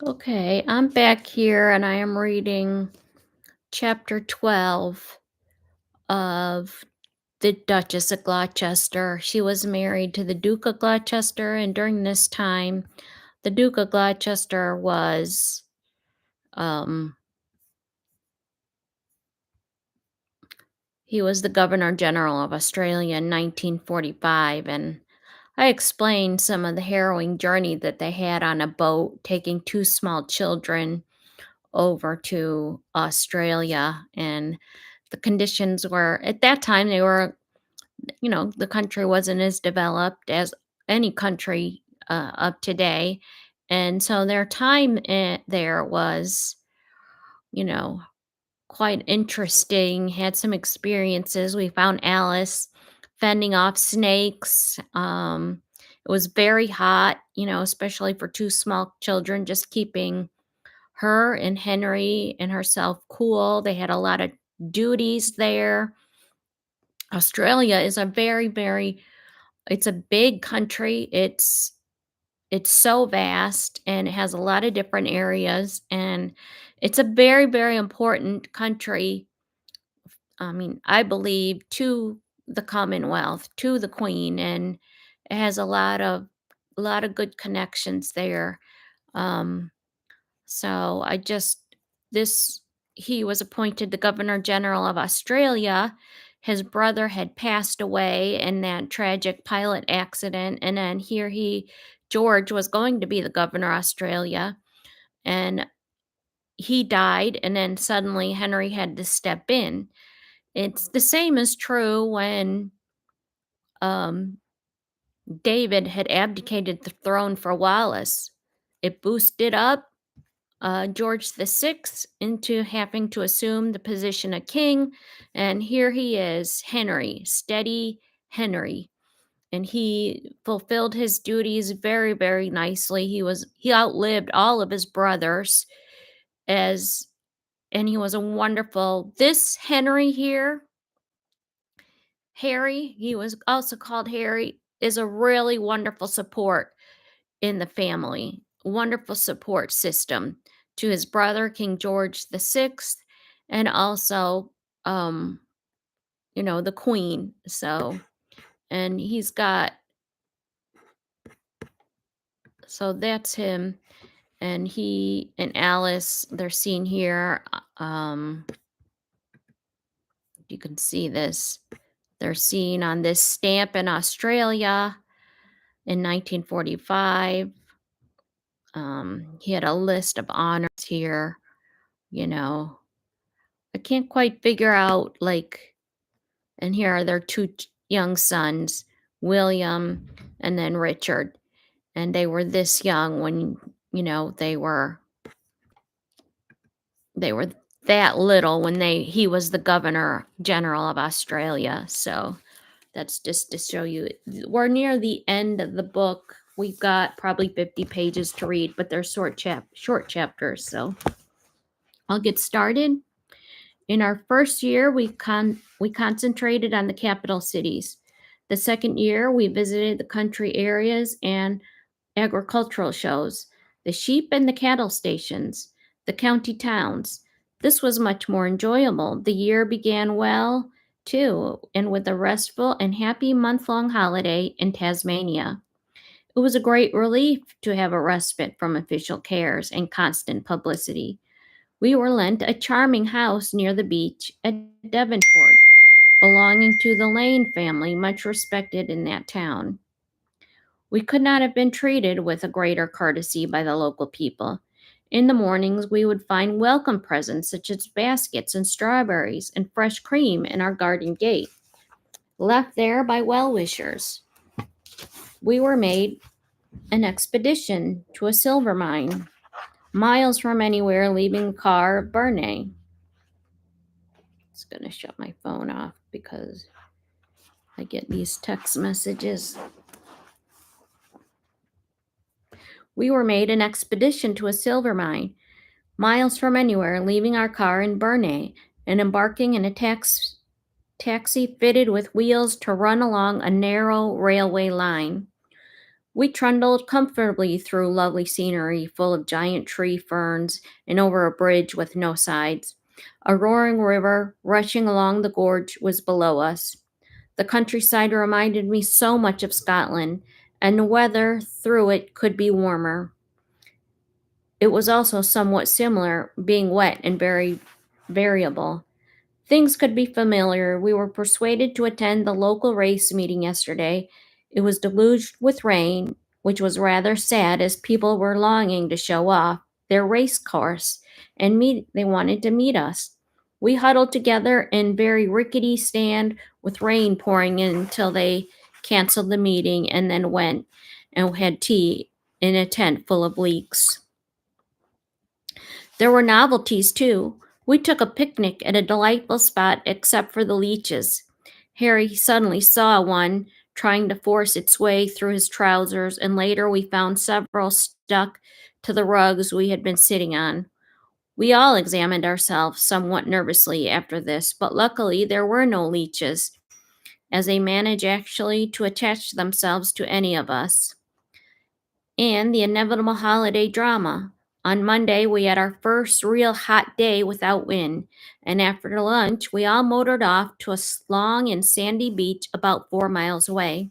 Okay, I'm back here and I am reading chapter 12 of the Duchess of Gloucester. She was married to the Duke of Gloucester, and during this time, the Duke of Gloucester was um he was the Governor General of Australia in 1945, and I explained some of the harrowing journey that they had on a boat taking two small children over to Australia. And the conditions were, at that time, they were, the country wasn't as developed as any country of today. And so their time there was, you know, quite interesting, had some experiences. We found Alice fending off snakes. It was very hot, especially for two small children, just keeping her and Henry and herself cool. They had a lot of duties there. Australia is a very, very it's a big country. It's so vast and it has a lot of different areas, and it's a very, very important country. I mean, I believe to the Commonwealth, to the Queen, and it has a lot of good connections there. Um So I just this he was appointed the Governor General of Australia. His brother had passed away in that tragic pilot accident, and then George was going to be the Governor of Australia, and he died, and then suddenly Henry had to step in. It's the same is true when um, David had abdicated the throne for Wallace. It boosted up George VI into having to assume the position of king. And here he is, Henry, steady Henry. And he fulfilled his duties very, very nicely. He outlived all of his brothers as and he was a wonderful this Henry here, Harry, he was also called Harry, is a really wonderful support in the family, wonderful support system to his brother, King George VI, and also, um, the Queen. And he's got, so that's him. And he and Alice, they're seen here. You can see this. They're seen on this stamp in Australia in 1945. He had a list of honors here, you know. I can't quite figure out, like, and here are their two young sons, William and then Richard. And they were this young when, they were that little when he was the Governor General of Australia. So that's just to show you. We're near the end of the book. We've got probably 50 pages to read, but they're short chapters. So I'll get started. In our first year, we concentrated on the capital cities. The second year, we visited the country areas and agricultural shows, the sheep and the cattle stations, the county towns. This was much more enjoyable. The year began well, too, and with a restful and happy month-long holiday in Tasmania. It was a great relief to have a respite from official cares and constant publicity. We were lent a charming house near the beach at Devonport, belonging to the Lane family, much respected in that town. We could not have been treated with a greater courtesy by the local people. In the mornings, we would find welcome presents such as baskets and strawberries and fresh cream in our garden gate, left there by well wishers. We were made an expedition to a silver mine, miles from anywhere, leaving the car of Burnay. It's going to shut my phone off because I get these text messages. We were made an expedition to a silver mine, miles from anywhere, leaving our car in Burnay and embarking in a taxi fitted with wheels to run along a narrow railway line. We trundled comfortably through lovely scenery full of giant tree ferns and over a bridge with no sides. A roaring river rushing along the gorge was below us. The countryside reminded me so much of Scotland, and the weather through it could be warmer. It was also somewhat similar, being wet and very variable. Things could be familiar. We were persuaded to attend the local race meeting yesterday. It was deluged with rain, which was rather sad as people were longing to show off their race course and they wanted to meet us. We huddled together in very rickety stand with rain pouring in until they canceled the meeting and then went and had tea in a tent full of leeks. There were novelties, too. We took a picnic at a delightful spot except for the leeches. Harry suddenly saw one trying to force its way through his trousers, and later we found several stuck to the rugs we had been sitting on. We all examined ourselves somewhat nervously after this, but luckily there were no leeches, as they managed actually to attach themselves to any of us. And the inevitable holiday drama. On Monday, we had our first real hot day without wind, and after lunch, we all motored off to a long and sandy beach about 4 miles away.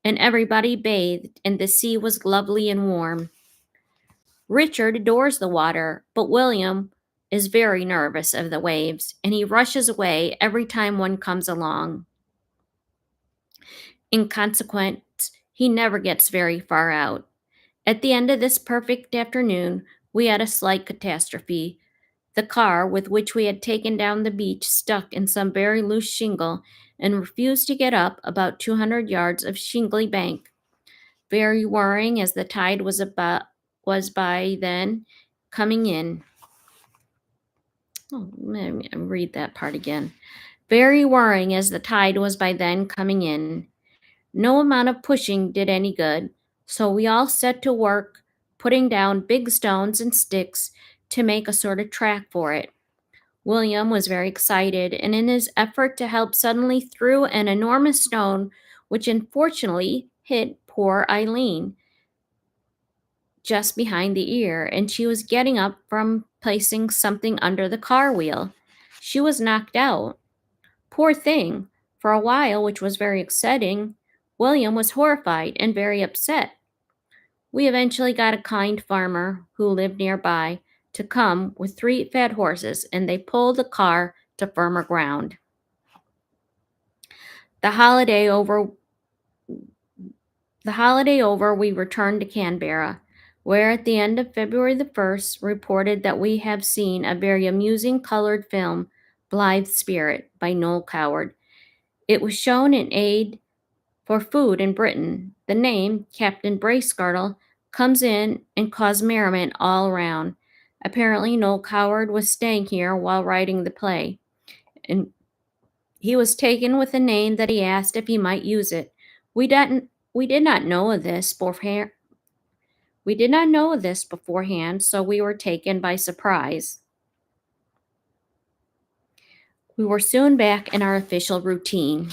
And everybody bathed, and the sea was lovely and warm. Richard adores the water, but William is very nervous of the waves, and he rushes away every time one comes along. In consequence, he never gets very far out. At the end of this perfect afternoon, we had a slight catastrophe. The car with which we had taken down the beach stuck in some very loose shingle and refused to get up about 200 yards of shingly bank. Very worrying as the tide was by then coming in. Oh, let me read that part again. Very worrying as the tide was by then coming in. No amount of pushing did any good, so we all set to work putting down big stones and sticks to make a sort of track for it. William was very excited, and in his effort to help, suddenly threw an enormous stone, which unfortunately hit poor Eileen just behind the ear, and she was getting up from placing something under the car wheel. She was knocked out. Poor thing! For a while, which was very exciting, William was horrified and very upset. We eventually got a kind farmer who lived nearby to come with 3 fat horses, and they pulled the car to firmer ground. The holiday over, we returned to Canberra, where at the end of February the 1st reported that we have seen a very amusing colored film, Blithe Spirit, by Noel Coward. It was shown in aid for food in Britain. The name, Captain Bracegirdle, comes in and caused merriment all around. Apparently, Noel Coward was staying here while writing the play, and he was taken with a name that he asked if he might use it. We did not know of this beforehand. So we were taken by surprise. We were soon back in our official routine.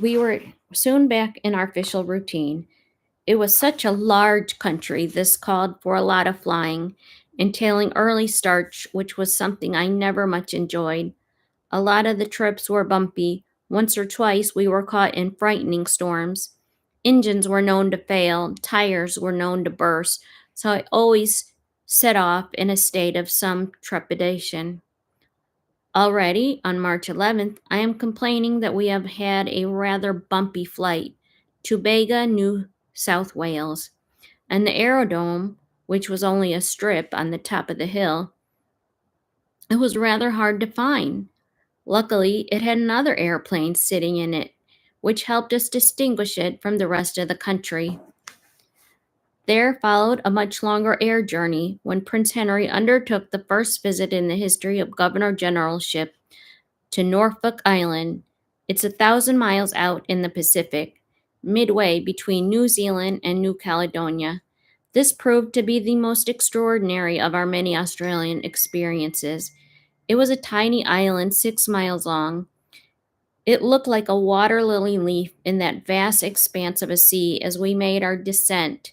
We were soon back in our official routine. It was such a large country, this called for a lot of flying, entailing early starts, which was something I never much enjoyed. A lot of the trips were bumpy. Once or twice we were caught in frightening storms. Engines were known to fail, tires were known to burst, so I always set off in a state of some trepidation. Already, on March 11th, I am complaining that we have had a rather bumpy flight to Bega, New South Wales, and the aerodrome, which was only a strip on the top of the hill, it was rather hard to find. Luckily, it had another airplane sitting in it, which helped us distinguish it from the rest of the country. There followed a much longer air journey when Prince Henry undertook the first visit in the history of Governor Generalship to Norfolk Island. It's 1,000 miles out in the Pacific, midway between New Zealand and New Caledonia. This proved to be the most extraordinary of our many Australian experiences. It was a tiny island 6 miles long. It looked like a water lily leaf in that vast expanse of a sea as we made our descent,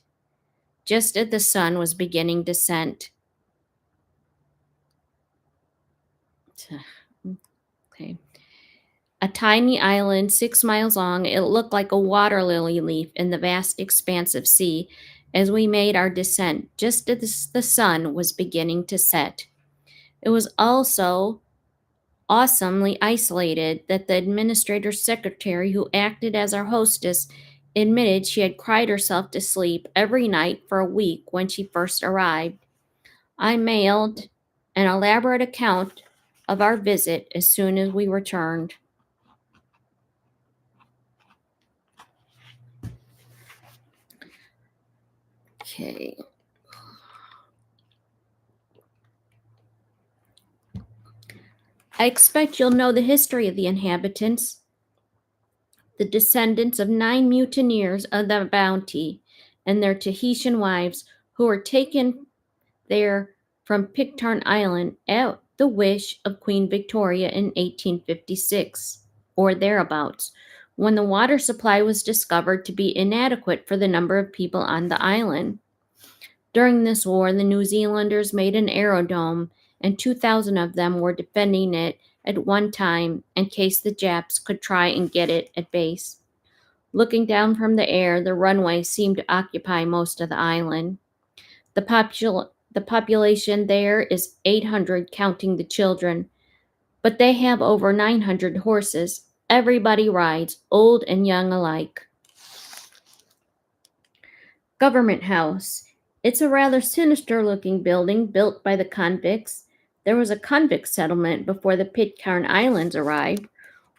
just as the sun was beginning to set. Okay. A tiny island 6 miles long, it looked like a water lily leaf in the vast expanse of sea as we made our descent, just as the sun was beginning to set. It was also awesomely isolated that the administrator's secretary, who acted as our hostess, admitted she had cried herself to sleep every night for a week when she first arrived. I mailed an elaborate account of our visit as soon as we returned. Okay. I expect you'll know the history of the inhabitants, the descendants of 9 mutineers of the Bounty and their Tahitian wives who were taken there from Pitcairn Island at the wish of Queen Victoria in 1856, or thereabouts, when the water supply was discovered to be inadequate for the number of people on the island. During this war, the New Zealanders made an aerodrome, and 2,000 of them were defending it at one time in case the Japs could try and get it at base. Looking down from the air, the runway seemed to occupy most of the island. The population there is 800, counting the children, but they have over 900 horses. Everybody rides, old and young alike. Government House. It's a rather sinister looking building built by the convicts. There was a convict settlement before the Pitcairn Islands arrived.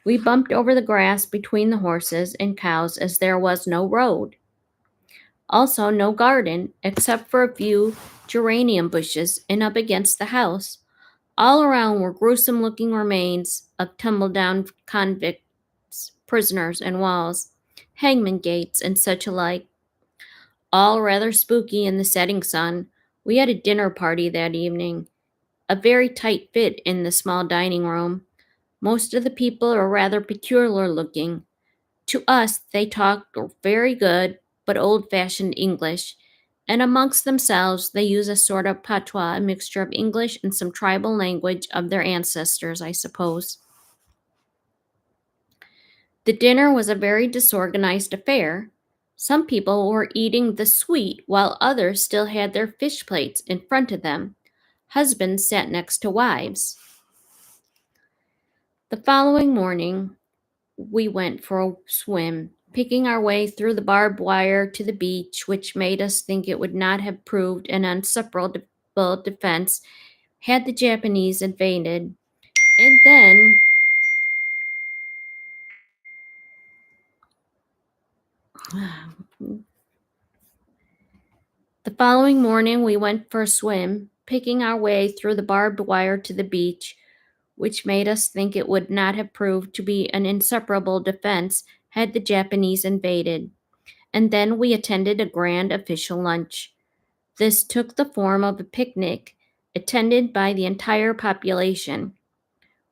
We bumped over the grass between the horses and cows as there was no road. Also, no garden, except for a few geranium bushes, and up against the house, all around were gruesome looking remains of tumble down convicts, prisoners, and walls, hangman gates, and such alike, all rather spooky in the setting sun. We had a dinner party that evening, a very tight fit in the small dining room. Most of the people are rather peculiar looking. To us, they talk very good but old fashioned English, and amongst themselves, they use a sort of patois, a mixture of English and some tribal language of their ancestors, I suppose. The dinner was a very disorganized affair. Some people were eating the sweet while others still had their fish plates in front of them. Husbands sat next to wives. The following morning, we went for a swim, picking our way through the barbed wire to the beach, which made us think it would not have proved an unsuperable defense had the Japanese invaded. And then the following morning, we went for a swim, picking our way through the barbed wire to the beach, which made us think it would not have proved to be an insuperable defense had the Japanese invaded. And then we attended a grand official lunch. This took the form of a picnic attended by the entire population,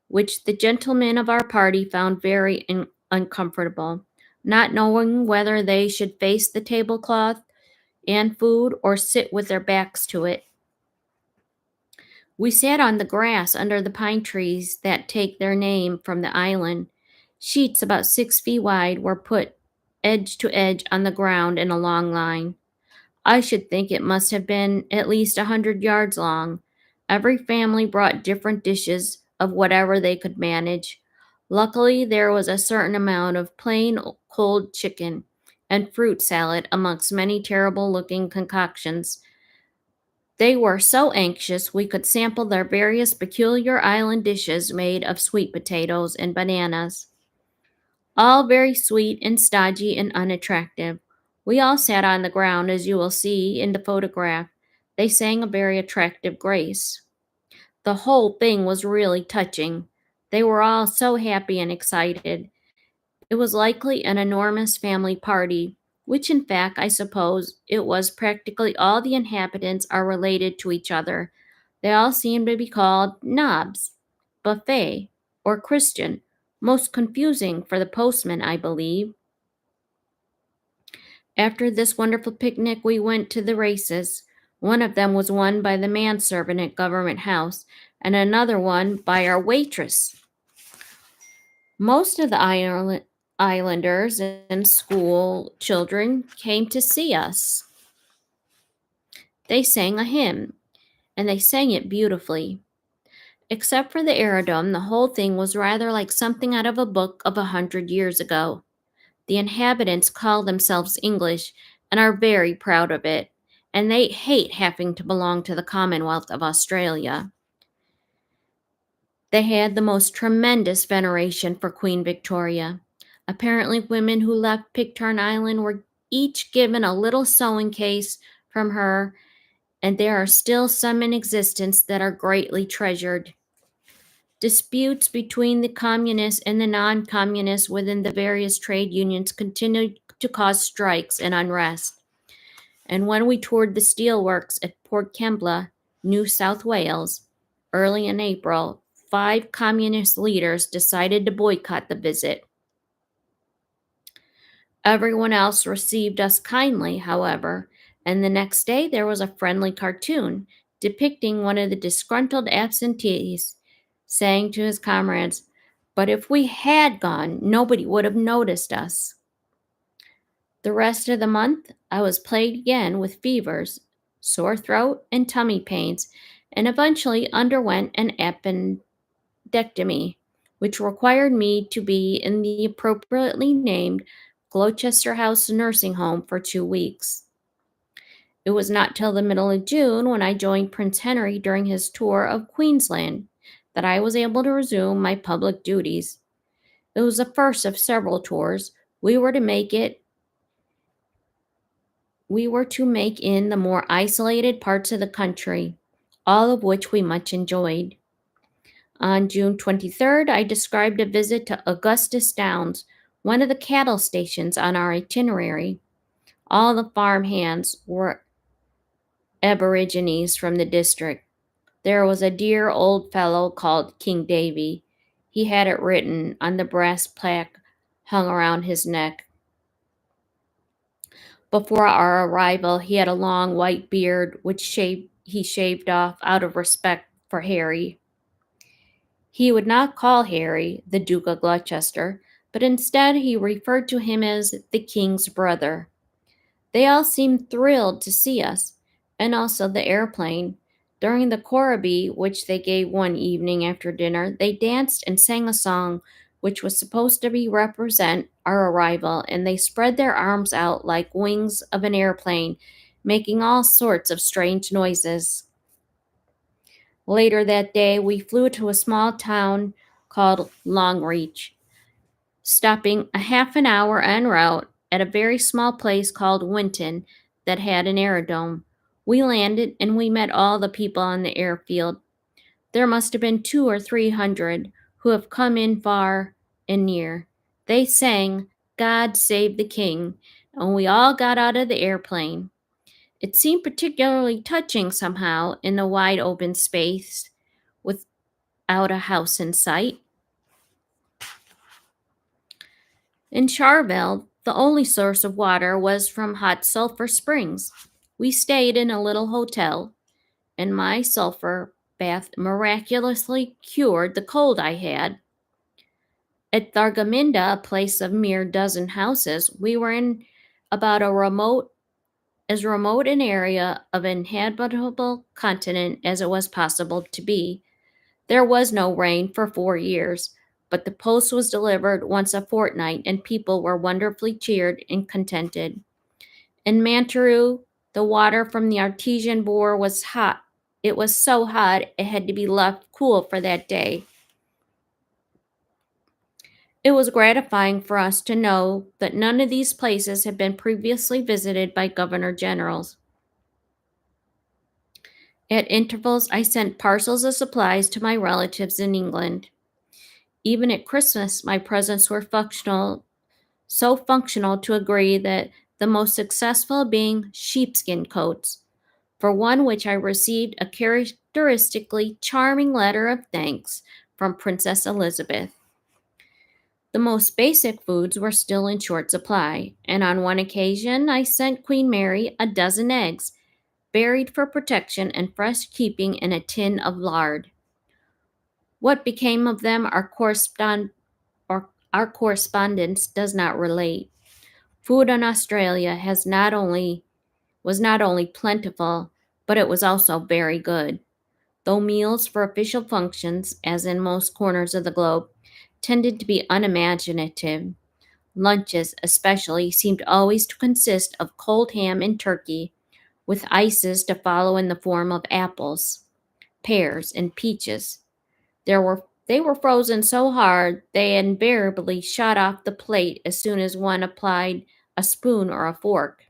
which the gentlemen of our party found very uncomfortable, not knowing whether they should face the tablecloth and food or sit with their backs to it. We sat on the grass under the pine trees that take their name from the island. Sheets about 6 feet wide were put edge to edge on the ground in a long line. I should think it must have been at least 100 yards long. Every family brought different dishes of whatever they could manage. Luckily, there was a certain amount of plain cold chicken and fruit salad amongst many terrible looking concoctions. They were so anxious we could sample their various peculiar island dishes made of sweet potatoes and bananas, all very sweet and stodgy and unattractive. We all sat on the ground, as you will see in the photograph. They sang a very attractive grace. The whole thing was really touching. They were all so happy and excited. It was likely an enormous family party, which in fact I suppose it was. Practically all the inhabitants are related to each other. They all seem to be called Nobs, Buffet, or Christian, Most confusing for the postman, I believe. After this wonderful picnic, we went to the races. One of them was won by the manservant at Government House, and another one by our waitress. Most of the islanders and school children came to see us. They sang a hymn, and they sang it beautifully. Except for the aerodrome, the whole thing was rather like something out of a book of 100 years ago. The inhabitants call themselves English and are very proud of it, and they hate having to belong to the Commonwealth of Australia. They had the most tremendous veneration for Queen Victoria. Apparently, women who left Pitcairn Island were each given a little sewing case from her, and there are still some in existence that are greatly treasured. Disputes between the communists and the non communists within the various trade unions continued to cause strikes and unrest. And when we toured the steelworks at Port Kembla, New South Wales, early in April, 5 communist leaders decided to boycott the visit. Everyone else received us kindly, however, and the next day there was a friendly cartoon depicting one of the disgruntled absentees saying to his comrades, "But if we had gone, nobody would have noticed us." The rest of the month, I was plagued again with fevers, sore throat, and tummy pains, and eventually underwent an appendectomy, which required me to be in the appropriately named Gloucester House nursing home for 2 weeks. It was not till the middle of June, when I joined Prince Henry during his tour of Queensland, that I was able to resume my public duties. It was the first of several tours. We were to make in the more isolated parts of the country, all of which we much enjoyed. On June 23rd, I described a visit to Augustus Downs, one of the cattle stations on our itinerary. All the farm hands were aborigines from the district. There was a dear old fellow called King Davy. He had it written on the brass plaque hung around his neck. Before our arrival, he had a long white beard, which he shaved off out of respect for Harry. He would not call Harry the Duke of Gloucester, but instead he referred to him as the King's brother. They all seemed thrilled to see us, and also the airplane. During the corribee, which they gave one evening after dinner, they danced and sang a song which was supposed to represent our arrival, and they spread their arms out like wings of an airplane, making all sorts of strange noises. Later that day, we flew to a small town called Longreach, stopping a half an hour en route at a very small place called Winton that had an aerodrome. We landed and we met all the people on the airfield. There must have been 200 or 300 who have come in far and near. They sang "God Save the King," and we all got out of the airplane. It seemed particularly touching somehow in the wide open space without a house in sight. In Charville, the only source of water was from hot sulphur springs. We stayed in a little hotel, and my sulphur bath miraculously cured the cold I had. At Thargomindah, a place of mere dozen houses, we were in about as remote an area of inhabitable continent as it was possible to be. There was no rain for 4 years, but the post was delivered once a fortnight, and people were wonderfully cheered and contented. In Mantaroo, the water from the artesian bore was hot. It was so hot it had to be left cool for that day. It was gratifying for us to know that none of these places had been previously visited by governor generals. At intervals, I sent parcels of supplies to my relatives in England. Even at Christmas, my presents were so functional to agree that the most successful being sheepskin coats, for one which I received a characteristically charming letter of thanks from Princess Elizabeth. The most basic foods were still in short supply, and on one occasion I sent Queen Mary a dozen eggs, buried for protection and fresh keeping in a tin of lard. What became of them, our correspondence does not relate. Food in Australia was not only plentiful, but it was also very good. Though meals for official functions, as in most corners of the globe, tended to be unimaginative, lunches especially seemed always to consist of cold ham and turkey, with ices to follow in the form of apples, pears, and peaches. They were frozen so hard they invariably shot off the plate as soon as one applied a spoon or a fork.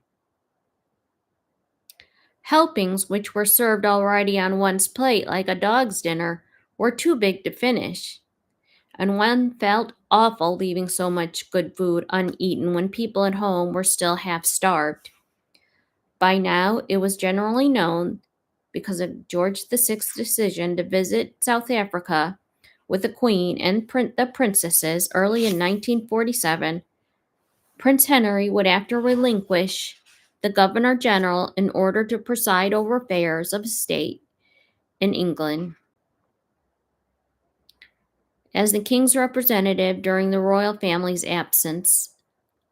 Helpings, which were served already on one's plate like a dog's dinner, were too big to finish, and one felt awful leaving so much good food uneaten when people at home were still half starved. By now, it was generally known, because of George VI's decision to visit South Africa with the Queen and the princesses early in 1947, Prince Henry would have to relinquish the Governor General in order to preside over affairs of state in England. As the King's representative during the royal family's absence,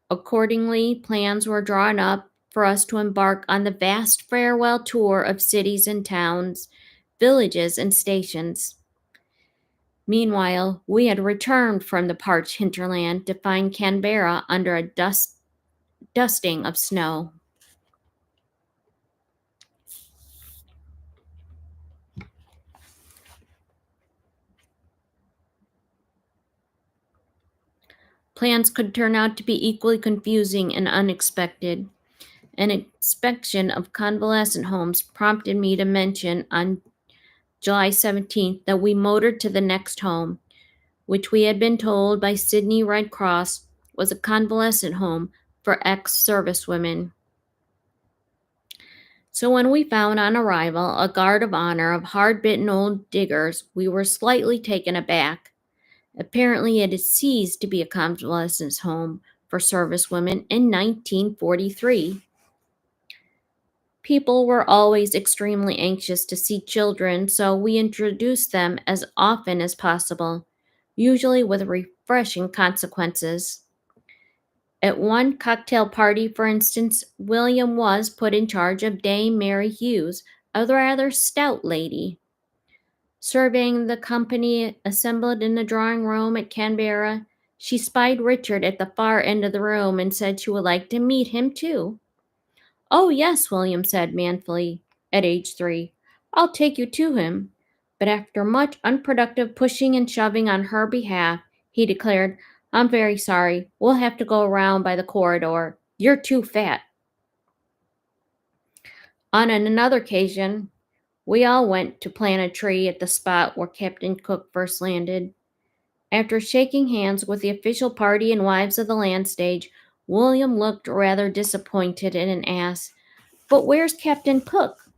accordingly, plans were drawn up for us to embark on the vast farewell tour of cities and towns, villages and stations. Meanwhile, we had returned from the parched hinterland to find Canberra under a dusting of snow. Plans could turn out to be equally confusing and unexpected. An inspection of convalescent homes prompted me to mention on July 17th that we motored to the next home, which we had been told by Sydney Red Cross was a convalescent home for ex-servicewomen. So when we found on arrival a guard of honor of hard-bitten old diggers, we were slightly taken aback. Apparently it had ceased to be a convalescent home for servicewomen in 1943. People were always extremely anxious to see children, so we introduced them as often as possible, usually with refreshing consequences. At one cocktail party, for instance, William was put in charge of Dame Mary Hughes, a rather stout lady. Surveying the company assembled in the drawing room at Canberra, she spied Richard at the far end of the room and said she would like to meet him too. "Oh, yes," William said manfully, at age 3. "I'll take you to him." But after much unproductive pushing and shoving on her behalf, he declared, "I'm very sorry. We'll have to go around by the corridor. You're too fat." On another occasion, we all went to plant a tree at the spot where Captain Cook first landed. After shaking hands with the official party and wives of the land stage, William looked rather disappointed and asked, "But where's Captain Cook?"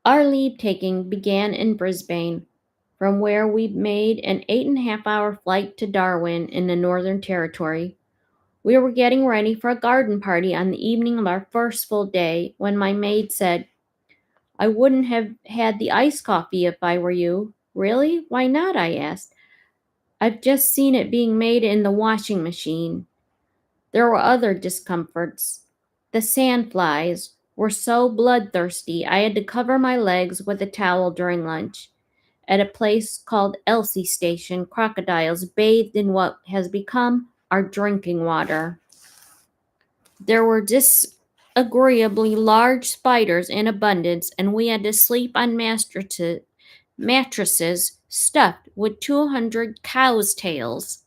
Our leave-taking began in Brisbane, from where we made an 8.5-hour flight to Darwin in the Northern Territory. We were getting ready for a garden party on the evening of our first full day when my maid said, "I wouldn't have had the iced coffee if I were you." "Really? Why not?" I asked. "I've just seen it being made in the washing machine." There were other discomforts. The sandflies were so bloodthirsty I had to cover my legs with a towel during lunch. At a place called Elsie Station, crocodiles bathed in what has become our drinking water. There were disagreeably large spiders in abundance, and we had to sleep on mattresses stuffed with 200 cows' tails.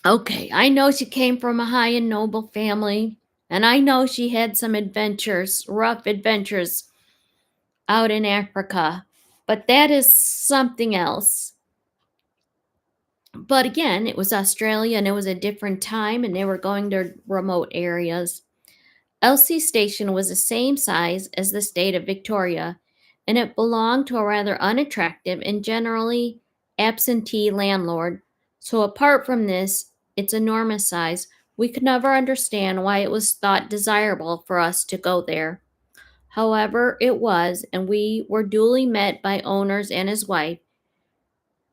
Okay, I know she came from a high and noble family, and I know she had some adventures, rough adventures out in Africa, but that is something else. But again, it was Australia and it was a different time and they were going to remote areas. Elsie Station was the same size as the state of Victoria, and it belonged to a rather unattractive and generally absentee landlord. So, apart from its enormous size, we could never understand why it was thought desirable for us to go there. However, it was, and we were duly met by owners and his wife,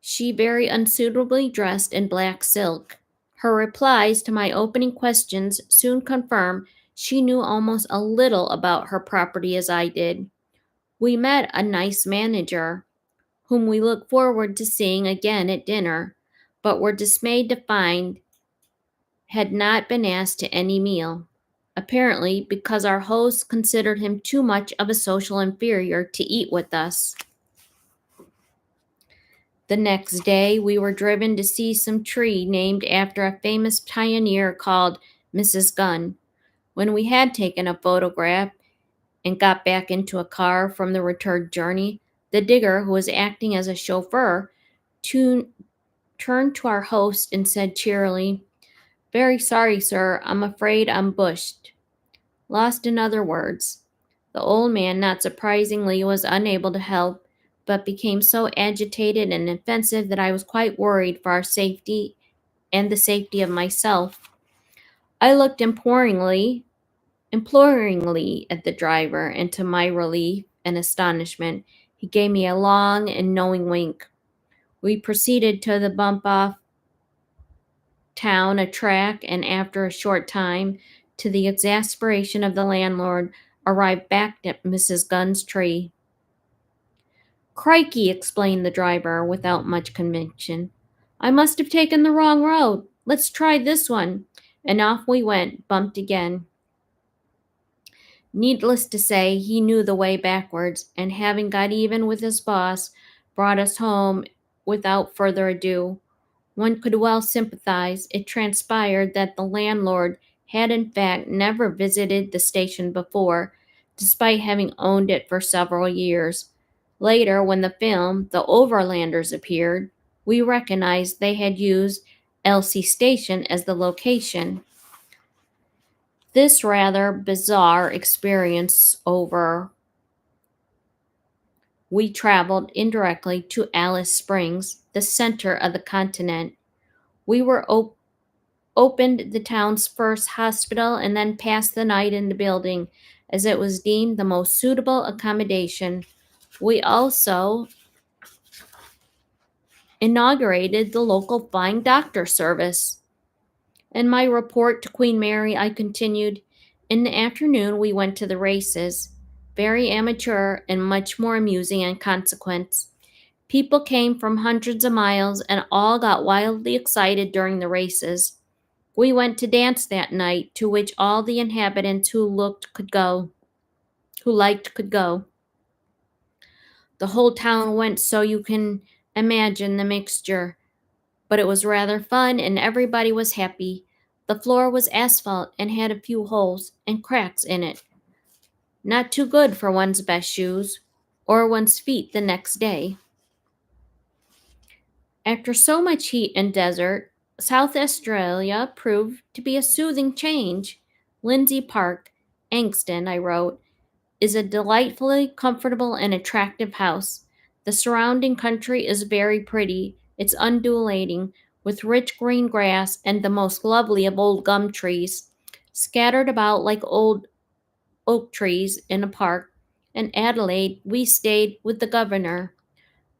she very unsuitably dressed in black silk. Her replies to my opening questions soon confirmed she knew almost as little about her property as I did. We met a nice manager, whom we looked forward to seeing again at dinner, but were dismayed to find had not been asked to any meal, apparently because our host considered him too much of a social inferior to eat with us. The next day, we were driven to see some tree named after a famous pioneer called Mrs. Gunn. When we had taken a photograph and got back into a car from the return journey, the digger, who was acting as a chauffeur, turned to our host and said cheerily, "Very sorry, sir, I'm afraid I'm bushed." Lost in other words. The old man, not surprisingly, was unable to help, but became so agitated and offensive that I was quite worried for our safety and the safety of myself. I looked imploringly at the driver, and to my relief and astonishment, he gave me a long and knowing wink. We proceeded to the bump off town a track, and after a short time, to the exasperation of the landlord, arrived back at Mrs. Gunn's tree. "Crikey," explained the driver without much conviction. "I must have taken the wrong road. Let's try this one." And off we went, bumped again. Needless to say, he knew the way backwards, and having got even with his boss, brought us home without further ado. One could well sympathize. It transpired that the landlord had in fact never visited the station before, despite having owned it for several years. Later, when the film The Overlanders appeared, we recognized they had used Elsie Station as the location. This rather bizarre experience over, we traveled indirectly to Alice Springs, the center of the continent. We were opened the town's first hospital and then passed the night in the building, as it was deemed the most suitable accommodation. We also inaugurated the local flying doctor service. In my report to Queen Mary, I continued, "In the afternoon, we went to the races, very amateur and much more amusing in consequence. People came from hundreds of miles and all got wildly excited during the races. We went to dance that night, to which all the inhabitants who liked could go. The whole town went, so you can imagine the mixture. But it was rather fun and everybody was happy. The floor was asphalt and had a few holes and cracks in it. Not too good for one's best shoes or one's feet the next day." After so much heat and desert, South Australia proved to be a soothing change. Lindsay Park, Angston, I wrote, is a delightfully comfortable and attractive house. The surrounding country is very pretty. It's undulating, with rich green grass and the most lovely of old gum trees, scattered about like old oak trees in a park. In Adelaide, we stayed with the governor,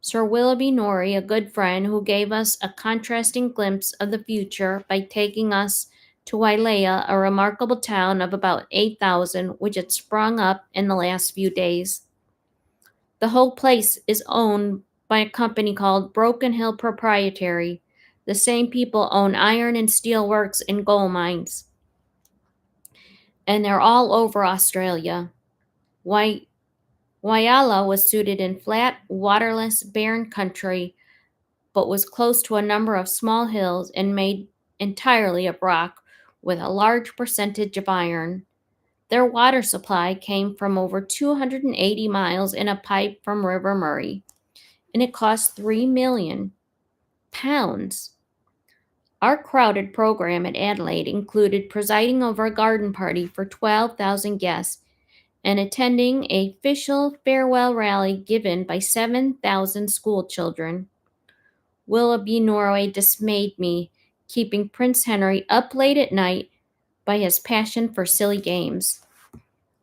Sir Willoughby Norrie, a good friend, who gave us a contrasting glimpse of the future by taking us to Wailea, a remarkable town of about 8,000, which had sprung up in the last few days. The whole place is owned by a company called Broken Hill Proprietary. The same people own iron and steel works and gold mines, and they're all over Australia. Waiala was suited in flat, waterless, barren country, but was close to a number of small hills and made entirely of rock, with a large percentage of iron. Their water supply came from over 280 miles in a pipe from River Murray, and it cost £3 million. Our crowded program at Adelaide included presiding over a garden party for 12,000 guests and attending a official farewell rally given by 7,000 school children. Willoughby Norway dismayed me, keeping Prince Henry up late at night by his passion for silly games,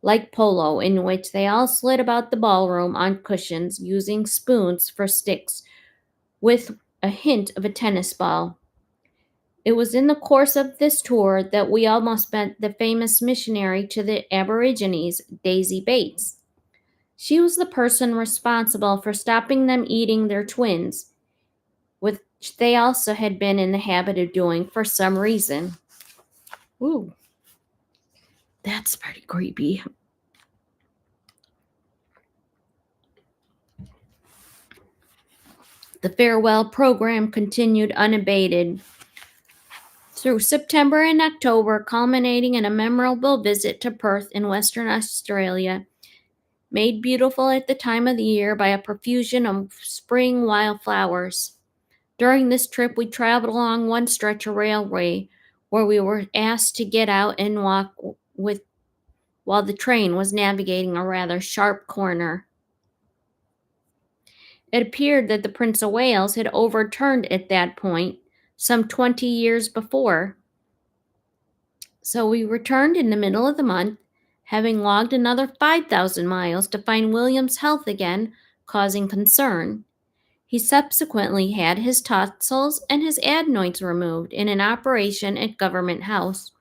like polo, in which they all slid about the ballroom on cushions using spoons for sticks with a hint of a tennis ball. It was in the course of this tour that we almost met the famous missionary to the Aborigines, Daisy Bates. She was the person responsible for stopping them eating their twins, which they also had been in the habit of doing for some reason. Ooh, that's pretty creepy. The farewell program continued unabated through September and October, culminating in a memorable visit to Perth in Western Australia, made beautiful at the time of the year by a profusion of spring wildflowers. During this trip, we traveled along one stretch of railway where we were asked to get out and walk with while the train was navigating a rather sharp corner. It appeared that the Prince of Wales had overturned at that point some 20 years before. So we returned in the middle of the month, having logged another 5,000 miles to find William's health again causing concern. He subsequently had his tonsils and his adenoids removed in an operation at Government House.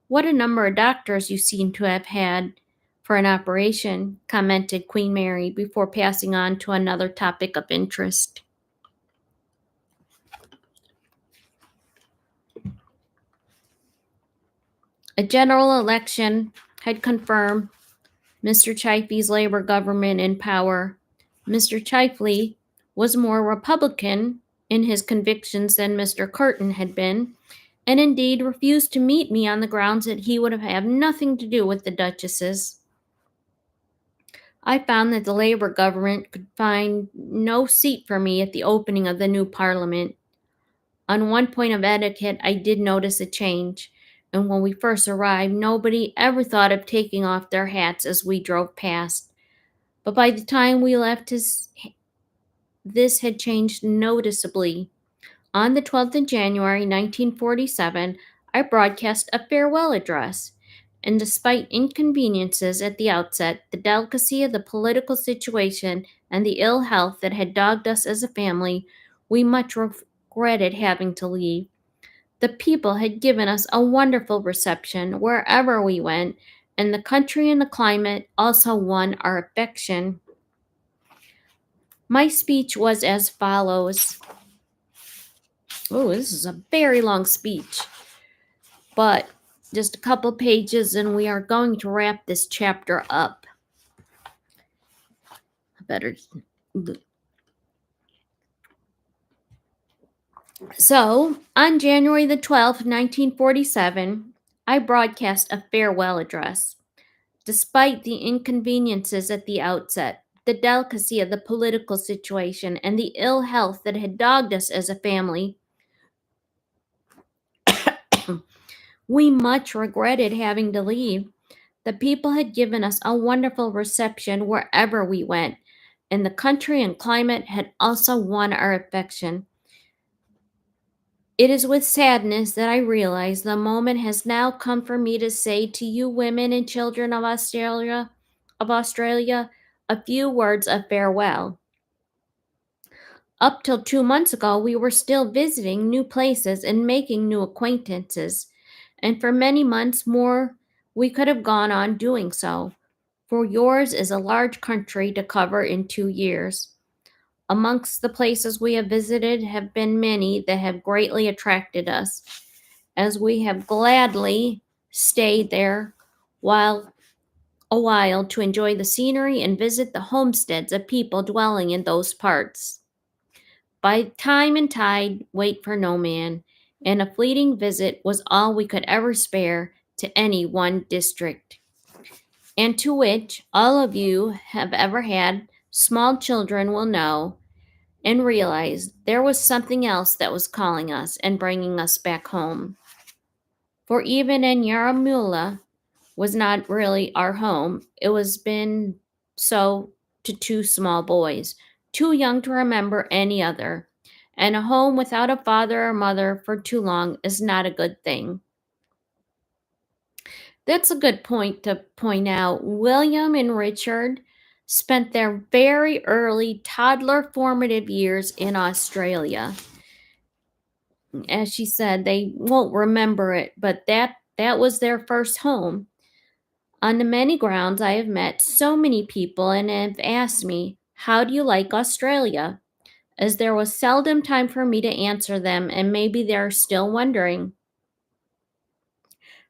What a number of doctors you seem to have had for an operation, commented Queen Mary before passing on to another topic of interest. A general election had confirmed Mr. Chifley's Labor government in power. Mr. Chifley was more Republican in his convictions than Mr. Curtin had been, and indeed refused to meet me on the grounds that he would have had nothing to do with the Duchesses. I found that the Labour government could find no seat for me at the opening of the new Parliament. On one point of etiquette, I did notice a change, and when we first arrived, nobody ever thought of taking off their hats as we drove past. But by the time we left, this had changed noticeably. On the 12th of January, 1947, I broadcast a farewell address, and despite inconveniences at the outset, the delicacy of the political situation, and the ill health that had dogged us as a family, we much regretted having to leave. The people had given us a wonderful reception wherever we went, and the country and the climate also won our affection. My speech was as follows. Oh, this is a very long speech, but just a couple pages and we are going to wrap this chapter up. So, on January the 12th, 1947, I broadcast a farewell address. Despite the inconveniences at the outset, the delicacy of the political situation, and the ill health that had dogged us as a family, we much regretted having to leave. The people had given us a wonderful reception wherever we went, and the country and climate had also won our affection. It is with sadness that I realize the moment has now come for me to say to you women and children of Australia, a few words of farewell. Up till 2 months ago, we were still visiting new places and making new acquaintances, and for many months more we could have gone on doing so, for yours is a large country to cover in 2 years. Amongst the places we have visited have been many that have greatly attracted us, as we have gladly stayed there a while to enjoy the scenery and visit the homesteads of people dwelling in those parts. By time and tide, wait for no man, and a fleeting visit was all we could ever spare to any one district, and to which all of you have ever had small children will know, and realized there was something else that was calling us and bringing us back home. For even in Yaramula was not really our home, it was been so to two small boys, too young to remember any other. And a home without a father or mother for too long is not a good thing. That's a good point to point out. William and Richard spent their very early toddler formative years in Australia. As she said, they won't remember it, but that was their first home. On the many grounds, I have met so many people and have asked me, "How do you like Australia?" As there was seldom time for me to answer them, and maybe they're still wondering.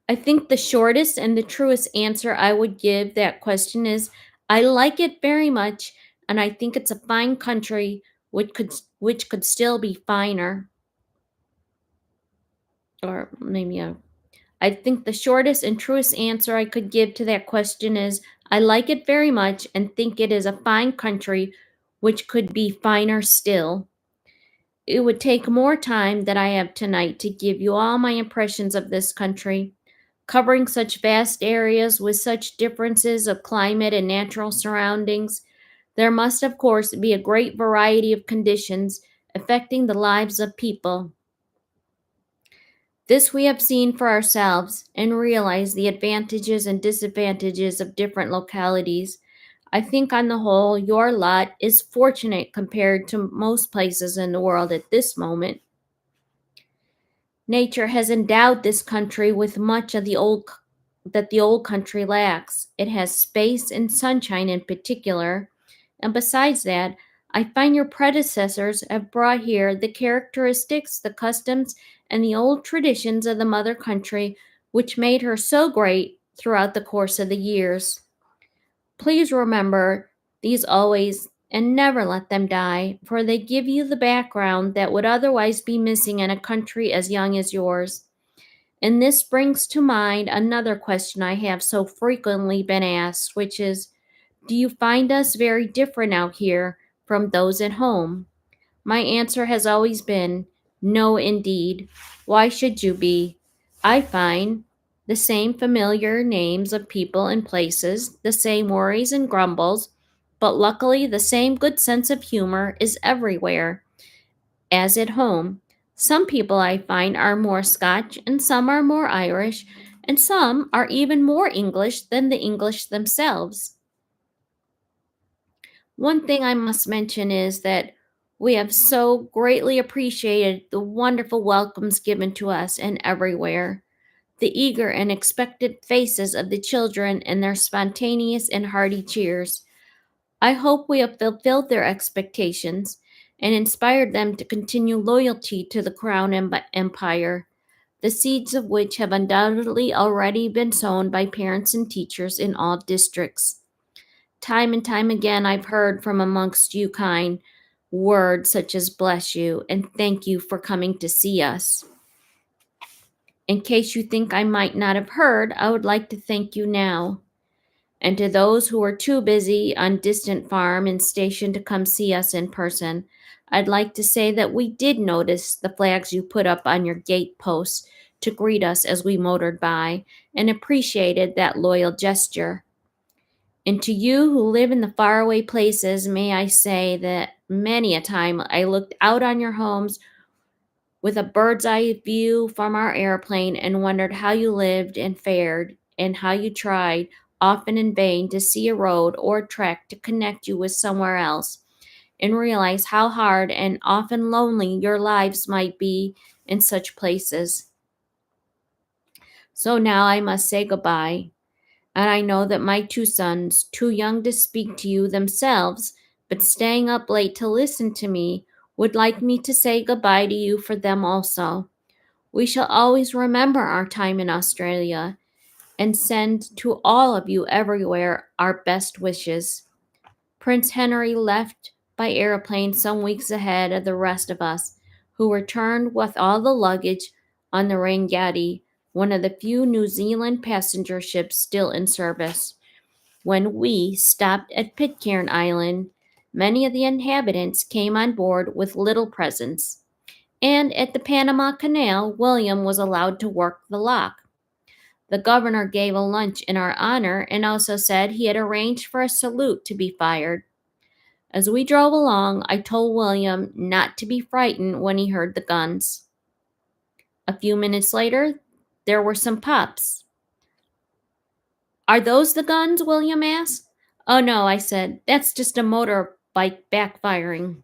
I think the shortest and the truest answer I would give that question is I like it very much, and I think it's a fine country which could still be finer. Or maybe I think the shortest and truest answer I could give to that question is I like it very much and think it is a fine country which could be finer still. It would take more time than I have tonight to give you all my impressions of this country, covering such vast areas with such differences of climate and natural surroundings. There must, of course, be a great variety of conditions affecting the lives of people. This we have seen for ourselves and realize the advantages and disadvantages of different localities. I think on the whole, your lot is fortunate compared to most places in the world at this moment. Nature has endowed this country with much of the old country lacks. It has space and sunshine in particular, and besides that, I find your predecessors have brought here the characteristics, the customs, and the old traditions of the mother country which made her so great throughout the course of the years. Please remember these always and never let them die, for they give you the background that would otherwise be missing in a country as young as yours. And this brings to mind another question I have so frequently been asked, which is, do you find us very different out here from those at home? My answer has always been, no, indeed. Why should you be? I find the same familiar names of people and places, the same worries and grumbles, but luckily the same good sense of humor is everywhere, as at home. Some people I find are more Scotch, and some are more Irish, and some are even more English than the English themselves. One thing I must mention is that we have so greatly appreciated the wonderful welcomes given to us and everywhere, the eager and expectant faces of the children and their spontaneous and hearty cheers. I hope we have fulfilled their expectations and inspired them to continue loyalty to the Crown Empire, the seeds of which have undoubtedly already been sown by parents and teachers in all districts. Time and time again, I've heard from amongst you kind words such as bless you and thank you for coming to see us. In case you think I might not have heard, I would like to thank you now. And to those who are too busy on distant farm and station to come see us in person, I'd like to say that we did notice the flags you put up on your gate posts to greet us as we motored by and appreciated that loyal gesture. And to you who live in the faraway places, may I say that many a time I looked out on your homes with a bird's eye view from our airplane and wondered how you lived and fared, and how you tried, often in vain, to see a road or a track to connect you with somewhere else, and realize how hard and often lonely your lives might be in such places. So now I must say goodbye. And I know that my two sons, too young to speak to you themselves, but staying up late to listen to me, would like me to say goodbye to you for them also. We shall always remember our time in Australia and send to all of you everywhere our best wishes. Prince Henry left by aeroplane some weeks ahead of the rest of us, who returned with all the luggage on the Rangati, one of the few New Zealand passenger ships still in service. When we stopped at Pitcairn Island, Many of the inhabitants came on board with little presents, and at the Panama Canal, William was allowed to work the lock. The governor gave a lunch in our honor and also said he had arranged for a salute to be fired. As we drove along, I told William not to be frightened when he heard the guns. A few minutes later, there were some pops. "Are those the guns?" William asked. "Oh no," I said. "That's just a motorbike backfiring."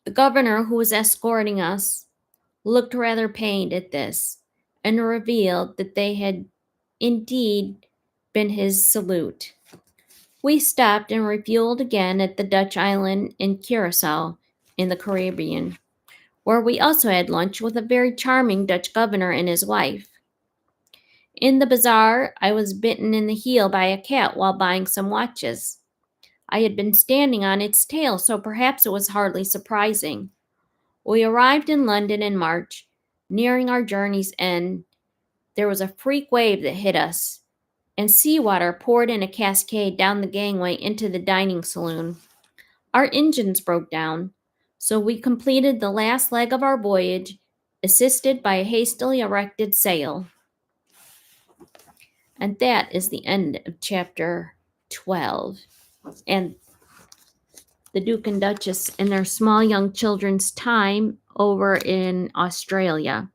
The governor, who was escorting us, looked rather pained at this and revealed that they had indeed been his salute. We stopped and refueled again at the Dutch island in Curacao in the Caribbean, where we also had lunch with a very charming Dutch governor and his wife. In the bazaar, I was bitten in the heel by a cat while buying some watches. I had been standing on its tail, so perhaps it was hardly surprising. We arrived in London in March. Nearing our journey's end, there was a freak wave that hit us, and seawater poured in a cascade down the gangway into the dining saloon. Our engines broke down, so we completed the last leg of our voyage, assisted by a hastily erected sail. And that is the end of chapter 12. And the Duke and Duchess and their small young children's time over in Australia.